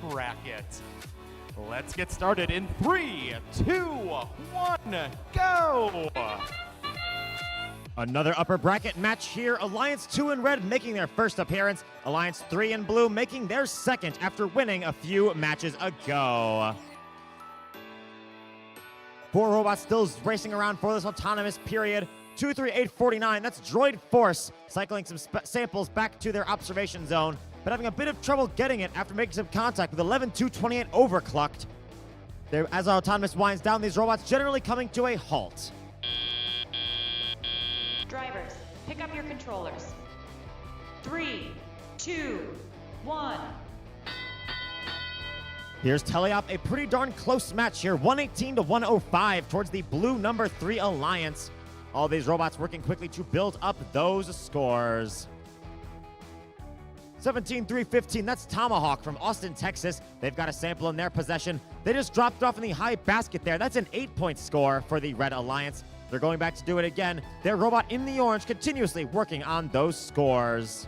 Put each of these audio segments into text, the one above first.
bracket. Let's get started in 3, 2, 1, go! Another upper bracket match here. Alliance 2 in red making their first appearance. Alliance 3 in blue making their second after winning a few matches ago. 4 robots still racing around for this autonomous period. 23849, that's Droid Force, cycling some samples back to their observation zone, but having a bit of trouble getting it after making some contact with 11228 overclocked. As our autonomous winds down, these robots generally coming to a halt. Drivers, pick up your controllers. 3, 2, 1. Here's Teleop, a pretty darn close match here, 118 to 105 towards the blue number 3 Alliance. All these robots working quickly to build up those scores. 17-3-15, that's Tomahawk from Austin, Texas. They've got a sample in their possession. They just dropped off in the high basket there. That's an 8-point score for the Red Alliance. They're going back to do it again. Their robot in the orange continuously working on those scores.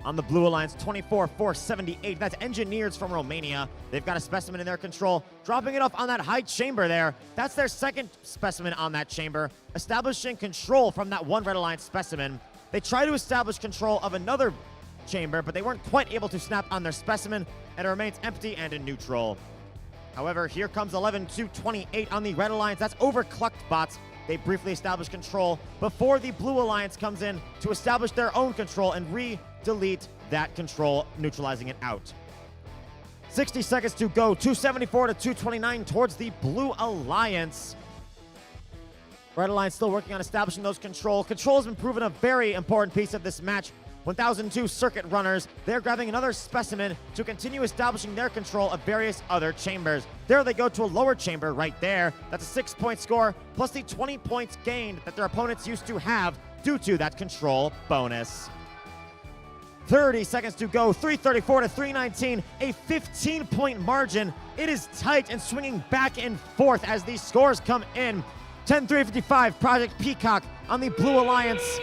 On the Blue Alliance, 24-4-78. That's Engineers from Romania. They've got a specimen in their control, dropping it off on that high chamber there. That's their second specimen on that chamber, establishing control from that one Red Alliance specimen. They try to establish control of another chamber, but they weren't quite able to snap on their specimen, and it remains empty and in neutral. However, here comes 11-2-28 on the Red Alliance. That's overclocked bots. They briefly establish control before the Blue Alliance comes in to establish their own control and delete that control, neutralizing it out. 60 seconds to go, 274 to 229 towards the Blue Alliance. Red Alliance still working on establishing those control. Control has been proven a very important piece of this match. 1002 circuit runners, they're grabbing another specimen to continue establishing their control of various other chambers. There they go to a lower chamber right there. That's a 6-point score, plus the 20 points gained that their opponents used to have due to that control bonus. 30 seconds to go, 334 to 319, a 15-point margin. It is tight and swinging back and forth as these scores come in. 10-355, Project Peacock on the Blue Alliance.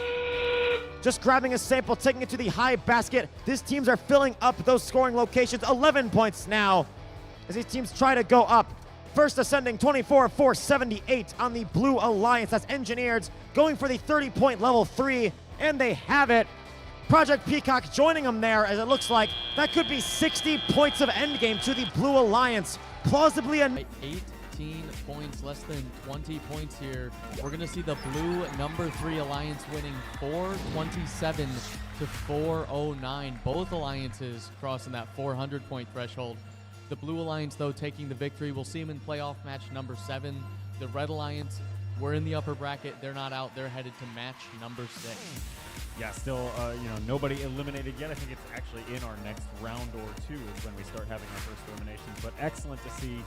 Just grabbing a sample, taking it to the high basket. These teams are filling up those scoring locations. 11 points now as these teams try to go up. First ascending, 24-4-78 on the Blue Alliance. That's Engineers going for the 30-point level 3, and they have it. Project Peacock joining them there, as it looks like that could be 60 points of endgame to the Blue Alliance. Plausibly a 18 points, less than 20 points here. We're going to see the blue number 3 Alliance winning 427 to 409. Both alliances crossing that 400-point threshold. The Blue Alliance, though, taking the victory. We'll see them in playoff match number 7. The Red Alliance, we're in the upper bracket. They're not out. They're headed to match number 6. Yeah, still, nobody eliminated yet. I think it's actually in our next round or two is when we start having our first eliminations. But excellent to see